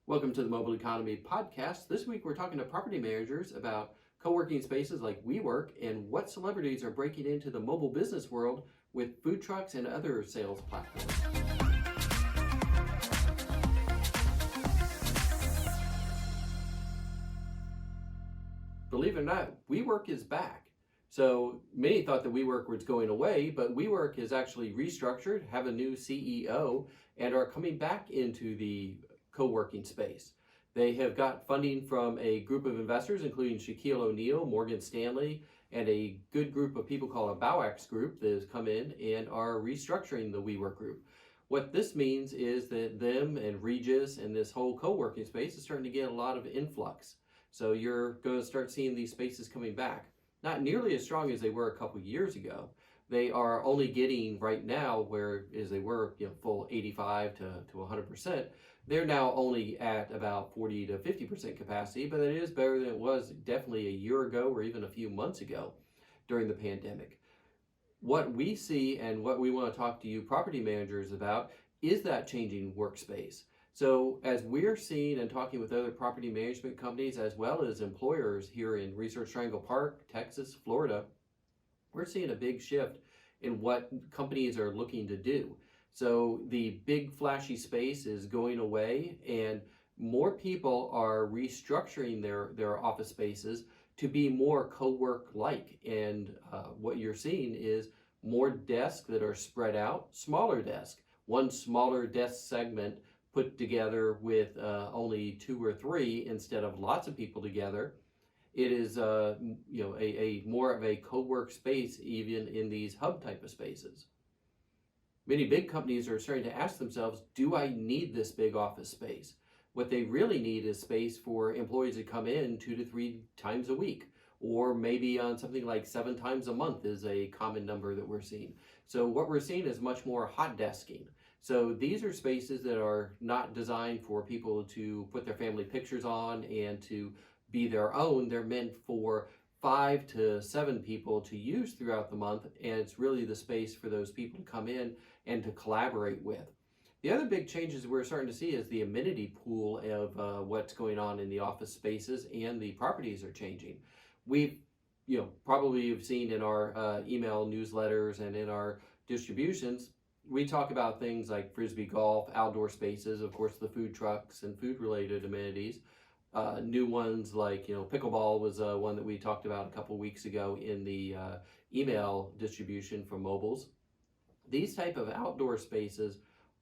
Welcome to the Mobile Economy Podcast. This week we're talking to property managers about co-working spaces like WeWork and what celebrities are breaking into the mobile business world with food trucks and other sales platforms. Believe it or not, WeWork is back. So many thought that WeWork was going away, but WeWork is actually restructured, have a new CEO, and are coming back into the co-working space. They have got funding from a group of investors, including Shaquille O'Neal, Morgan Stanley, and a good group of people called a Bowax group that has come in and are restructuring the WeWork group. What this means is that them and Regis and this whole co-working space is starting to get a lot of influx. So you're going to start seeing these spaces coming back. Not nearly as strong as they were a couple years ago. They are only getting right now, whereas they were full 85 to 100%, they're now only at about 40 to 50% capacity, but it is better than it was definitely a year ago or even a few months ago during the pandemic. What we see and what we want to talk to you property managers about is that changing workspace. So as we're seeing and talking with other property management companies as well as employers here in Research Triangle Park, Texas, Florida, we're seeing a big shift in what companies are looking to do. So the big flashy space is going away and more people are restructuring their office spaces to be more co-work like. And what you're seeing is more desks that are spread out, smaller desks, one smaller desk segment put together with only 2 or 3 instead of lots of people together. It is a more of a co-work space even in these hub type of spaces. Many big companies are starting to ask themselves, do I need this big office space? What they really need is space for employees to come in 2 to 3 times a week, or maybe on something like 7 times a month is a common number that we're seeing. So what we're seeing is much more hot desking. So these are spaces that are not designed for people to put their family pictures on and to be their own. They're meant for 5 to 7 people to use throughout the month, and it's really the space for those people to come in and to collaborate with. The other big changes we're starting to see is the amenity pool of what's going on in the office spaces, and the properties are changing. We've probably have seen in our email newsletters and in our distributions, we talk about things like frisbee golf, outdoor spaces, of course the food trucks and food related amenities. New ones like pickleball was one that we talked about a couple weeks ago in the email distribution from Moblz. These type of outdoor spaces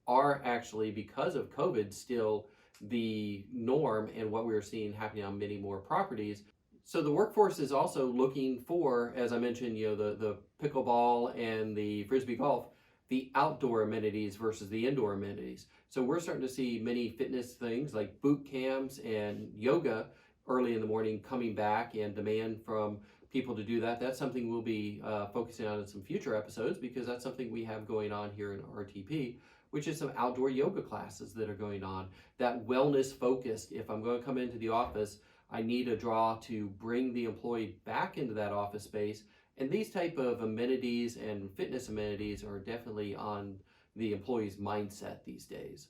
are actually, because of COVID, still the norm and what we're seeing happening on many more properties. So the workforce is also looking for, as I mentioned, the pickleball and the frisbee golf, the outdoor amenities versus the indoor amenities. So we're starting to see many fitness things like boot camps and yoga early in the morning coming back, and demand from people to do that. That's something we'll be focusing on in some future episodes, because that's something we have going on here in RTP, which is some outdoor yoga classes that are going on. That wellness focused, if I'm going to come into the office, I need a draw to bring the employee back into that office space. And these type of amenities and fitness amenities are definitely on the employee's mindset these days.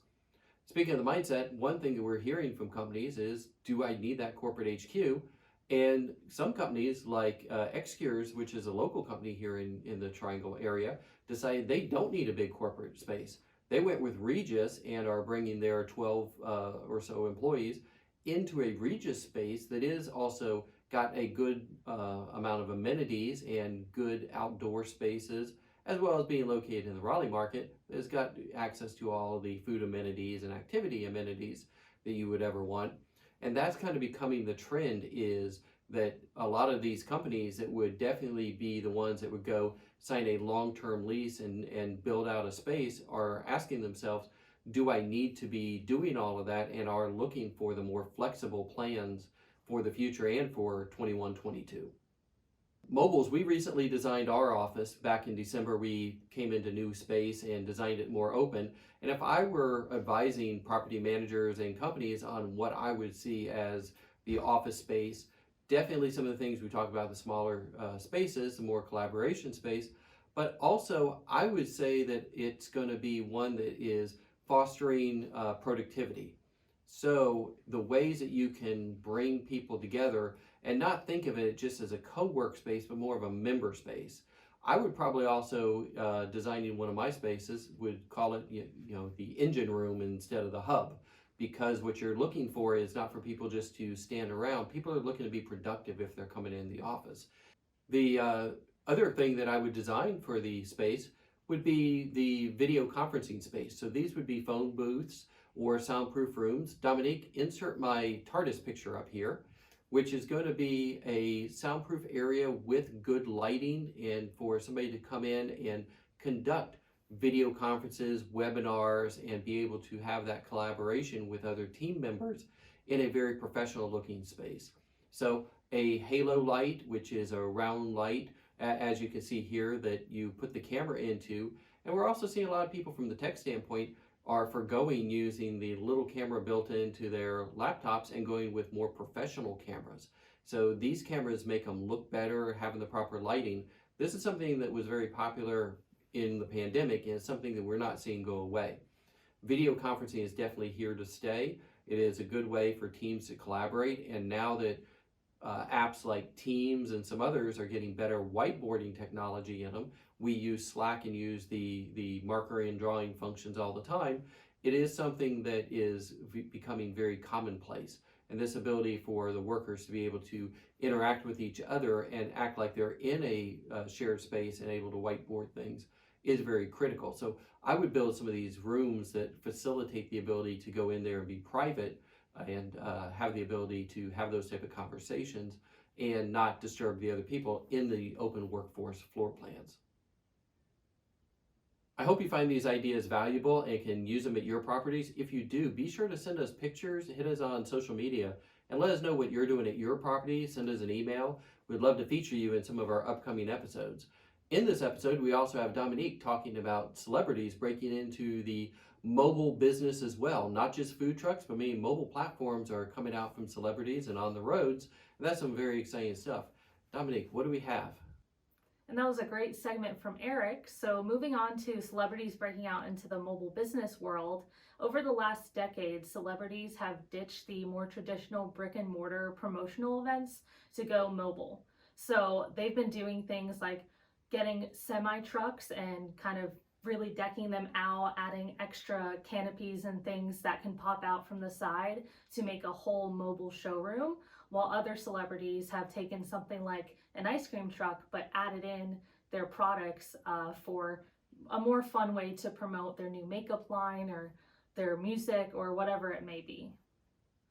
Speaking of the mindset, one thing that we're hearing from companies is, do I need that corporate HQ? And some companies like Xcures, which is a local company here in the Triangle area, decided they don't need a big corporate space. They went with Regis and are bringing their 12 or so employees into a Regis space that is also got a good amount of amenities and good outdoor spaces, as well as being located in the Raleigh market. It's got access to all of the food amenities and activity amenities that you would ever want. And that's kind of becoming the trend, is that a lot of these companies that would definitely be the ones that would go sign a long-term lease and build out a space are asking themselves, do I need to be doing all of that, and are looking for the more flexible plans for the future and for 21-22. Moblz, we recently designed our office back in December. We came into new space and designed it more open. And if I were advising property managers and companies on what I would see as the office space, definitely some of the things we talk about, the smaller spaces, the more collaboration space, but also I would say that it's going to be one that is fostering productivity. So the ways that you can bring people together and not think of it just as a co-work space, but more of a member space. I would probably also, designing one of my spaces, would call it, the engine room instead of the hub, because what you're looking for is not for people just to stand around. People are looking to be productive if they're coming in the office. The other thing that I would design for the space would be the video conferencing space. So these would be phone booths or soundproof rooms. Dominique, insert my TARDIS picture up here, which is going to be a soundproof area with good lighting and for somebody to come in and conduct video conferences, webinars, and be able to have that collaboration with other team members in a very professional looking space. So a halo light, which is a round light, as you can see here, that you put the camera into. And we're also seeing a lot of people from the tech standpoint are forgoing using the little camera built into their laptops and going with more professional cameras. So these cameras make them look better, having the proper lighting. This is something that was very popular in the pandemic, and it's something that we're not seeing go away. Video conferencing is definitely here to stay. It is a good way for teams to collaborate, and now that apps like Teams and some others are getting better whiteboarding technology in them, we use Slack and use the marker and drawing functions all the time. It is something that is becoming very commonplace. And this ability for the workers to be able to interact with each other and act like they're in a shared space and able to whiteboard things is very critical. So I would build some of these rooms that facilitate the ability to go in there and be private and have the ability to have those type of conversations and not disturb the other people in the open workforce floor plans. I hope you find these ideas valuable and can use them at your properties. If you do, be sure to send us pictures, hit us on social media, and let us know what you're doing at your property. Send us an email. We'd love to feature you in some of our upcoming episodes. In this episode, we also have Dominique talking about celebrities breaking into the mobile business as well. Not just food trucks, but many mobile platforms are coming out from celebrities and on the roads. And that's some very exciting stuff. Dominique, what do we have? And that was a great segment from Eric. So moving on to celebrities breaking out into the mobile business world. Over the last decade, celebrities have ditched the more traditional brick and mortar promotional events to go mobile. So they've been doing things like getting semi trucks and kind of really decking them out, adding extra canopies and things that can pop out from the side to make a whole mobile showroom, while other celebrities have taken something like an ice cream truck but added in their products for a more fun way to promote their new makeup line or their music or whatever it may be.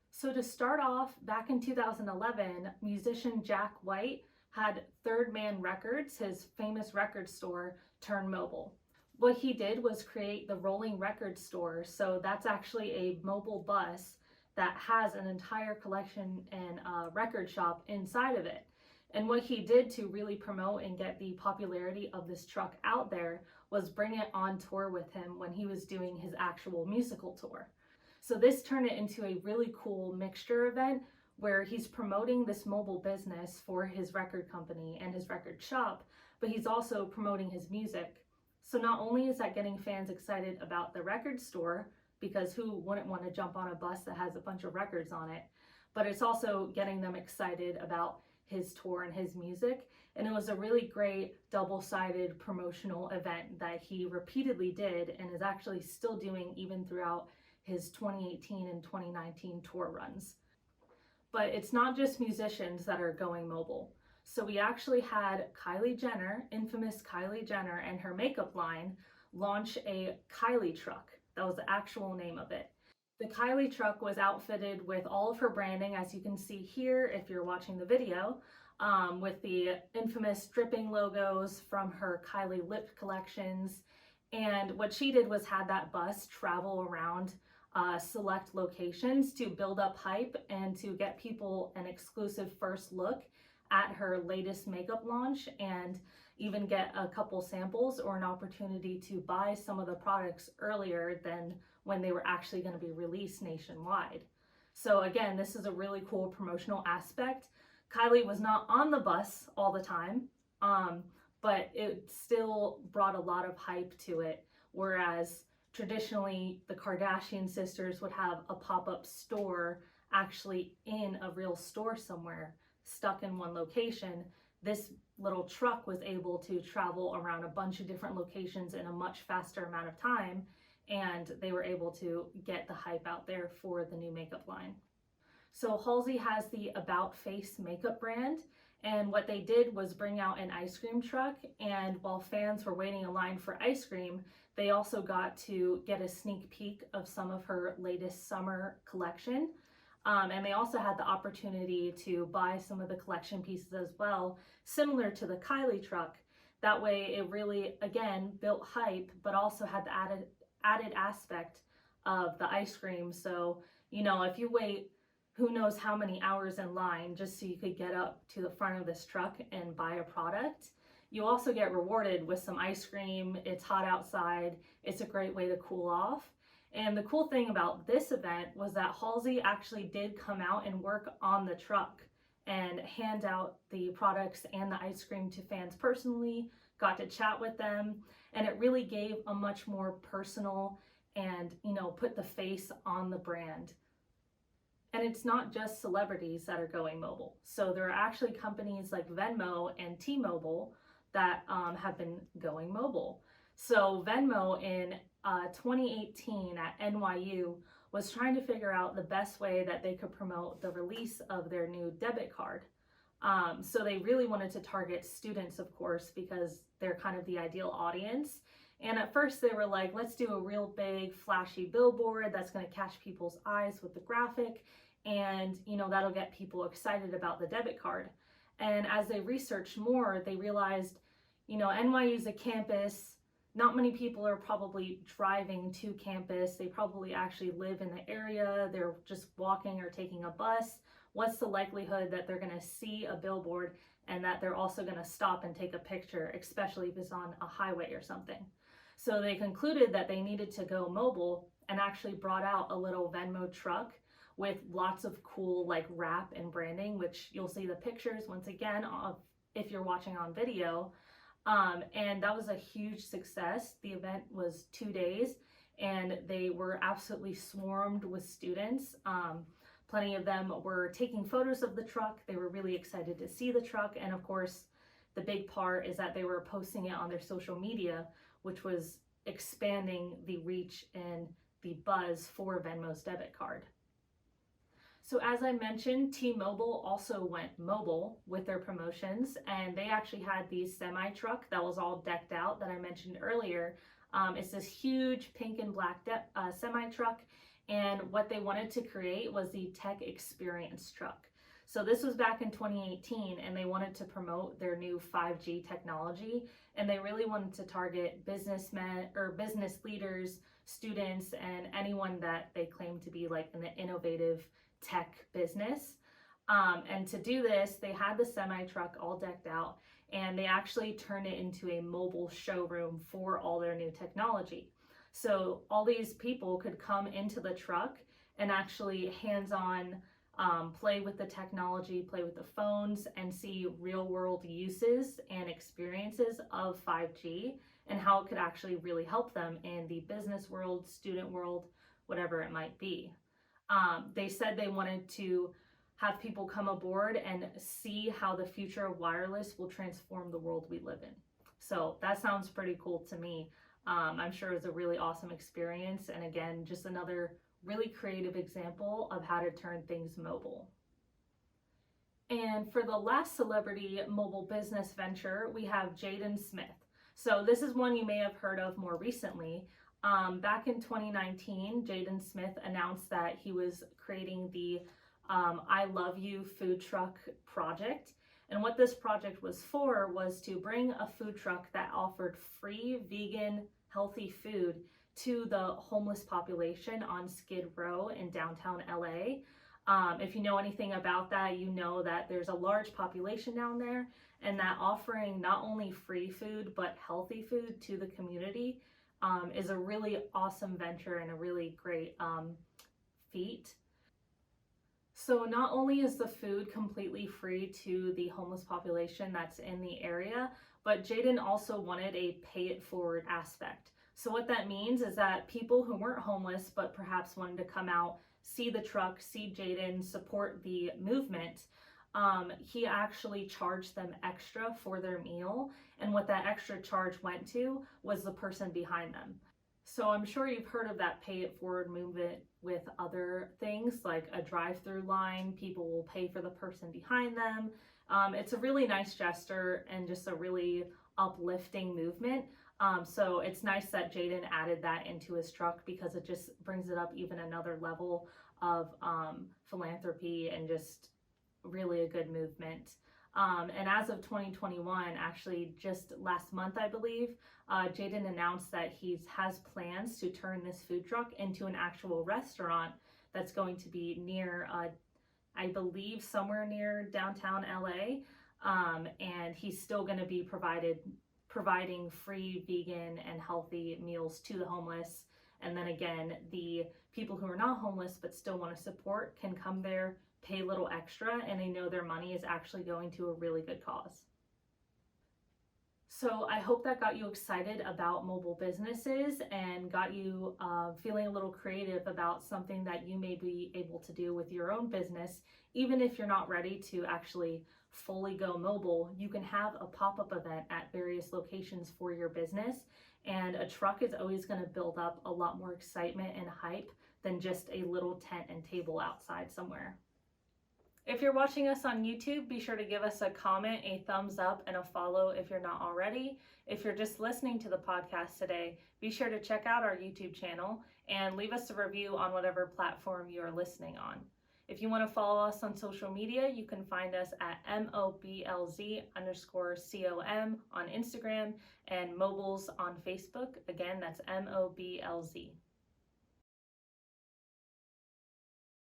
So to start off, back in 2011, musician Jack White had Third Man Records, his famous record store, turn mobile. What he did was create the Rolling Record Store. So that's actually a mobile bus that has an entire collection and record shop inside of it. And what he did to really promote and get the popularity of this truck out there was bring it on tour with him when he was doing his actual musical tour. So this turned it into a really cool mixture event where he's promoting this mobile business for his record company and his record shop, but he's also promoting his music. So not only is that getting fans excited about the record store, because who wouldn't want to jump on a bus that has a bunch of records on it, but it's also getting them excited about his tour and his music. And it was a really great double-sided promotional event that he repeatedly did and is actually still doing even throughout his 2018 and 2019 tour runs. But it's not just musicians that are going mobile. So we actually had Kylie Jenner, infamous Kylie Jenner, and her makeup line launch a Kylie truck. That was the actual name of it. The Kylie truck was outfitted with all of her branding, as you can see here if you're watching the video, with the infamous dripping logos from her Kylie lip collections. And what she did was had that bus travel around select locations to build up hype and to get people an exclusive first look at her latest makeup launch, and even get a couple samples or an opportunity to buy some of the products earlier than when they were actually going to be released nationwide. So again, this is a really cool promotional aspect. Kylie was not on the bus all the time, but it still brought a lot of hype to it, whereas Traditionally, the Kardashian sisters would have a pop-up store actually in a real store somewhere, stuck in one location. This little truck was able to travel around a bunch of different locations in a much faster amount of time, and they were able to get the hype out there for the new makeup line. So Halsey has the About Face makeup brand, and what they did was bring out an ice cream truck, and while fans were waiting in line for ice cream, they also got to get a sneak peek of some of her latest summer collection. And they also had the opportunity to buy some of the collection pieces as well, similar to the Kylie truck. That way it really, again, built hype, but also had the added aspect of the ice cream. So, if you wait who knows how many hours in line just so you could get up to the front of this truck and buy a product, you also get rewarded with some ice cream. It's hot outside. It's a great way to cool off. And the cool thing about this event was that Halsey actually did come out and work on the truck and hand out the products and the ice cream to fans personally, got to chat with them, and it really gave a much more personal and, put the face on the brand. And it's not just celebrities that are going mobile. So there are actually companies like Venmo and T-Mobile that have been going mobile. So Venmo in 2018 at NYU was trying to figure out the best way that they could promote the release of their new debit card. So they really wanted to target students, of course, because they're kind of the ideal audience. And at first they were like, let's do a real big flashy billboard that's going to catch people's eyes with the graphic, and that'll get people excited about the debit card. And as they researched more, they realized, NYU is a campus. Not many people are probably driving to campus. They probably actually live in the area. They're just walking or taking a bus. What's the likelihood that they're going to see a billboard and that they're also going to stop and take a picture, especially if it's on a highway or something? So they concluded that they needed to go mobile and actually brought out a little Venmo truck with lots of cool wrap and branding, which you'll see the pictures once again of if you're watching on video. And that was a huge success. The event was 2 days and they were absolutely swarmed with students. Plenty of them were taking photos of the truck. They were really excited to see the truck. And of course, the big part is that they were posting it on their social media, which was expanding the reach and the buzz for Venmo's debit card. So as I mentioned, T-Mobile also went mobile with their promotions, and they actually had the semi-truck that was all decked out that I mentioned earlier. It's this huge pink and black semi-truck, and what they wanted to create was the Tech Experience truck. So this was back in 2018, and they wanted to promote their new 5G technology, and they really wanted to target businessmen or business leaders, students, and anyone that they claim to be in the innovative tech business. And to do this, they had the semi-truck all decked out, and they actually turned it into a mobile showroom for all their new technology. So all these people could come into the truck and actually hands-on play with the technology, play with the phones, and see real-world uses and experiences of 5G and how it could actually really help them in the business world, student world, whatever it might be. They said they wanted to have people come aboard and see how the future of wireless will transform the world we live in. So that sounds pretty cool to me. I'm sure it was a really awesome experience. And again, just another really creative example of how to turn things mobile. And for the last celebrity mobile business venture, we have Jaden Smith. So this is one you may have heard of more recently. Back in 2019, Jaden Smith announced that he was creating the I Love You food truck project. And what this project was for was to bring a food truck that offered free vegan healthy food to the homeless population on Skid Row in downtown LA. If you know anything about that, you know that there's a large population down there, and that offering not only free food but healthy food to the community is a really awesome venture and a really great feat. So not only is the food completely free to the homeless population that's in the area, but Jaden also wanted a pay it forward aspect. So what that means is that people who weren't homeless but perhaps wanted to come out, see the truck, see Jaden, support the movement, he actually charged them extra for their meal, and what that extra charge went to was the person behind them. So I'm sure you've heard of that pay it forward movement with other things like a drive-through line. People will pay for the person behind them. It's a really nice gesture and just a really uplifting movement. So it's nice that Jaden added that into his truck, because it just brings it up even another level of philanthropy and just really a good movement. And as of 2021, actually just last month, I believe, Jaden announced that he has plans to turn this food truck into an actual restaurant that's going to be near, I believe, somewhere near downtown LA. And he's still going to be providing free vegan and healthy meals to the homeless. And then again, the people who are not homeless but still want to support can come there, pay a little extra, and they know their money is actually going to a really good cause. So I hope that got you excited about mobile businesses and got you feeling a little creative about something that you may be able to do with your own business. Even if you're not ready to actually fully go mobile, you can have a pop-up event at various locations for your business, and a truck is always going to build up a lot more excitement and hype than just a little tent and table outside somewhere. If you're watching us on YouTube, be sure to give us a comment, a thumbs up, and a follow if you're not already. If you're just listening to the podcast today, be sure to check out our YouTube channel and leave us a review on whatever platform you are listening on. If you want to follow us on social media, you can find us at MOBLZ_COM on Instagram and Moblz on Facebook. Again, that's MOBLZ.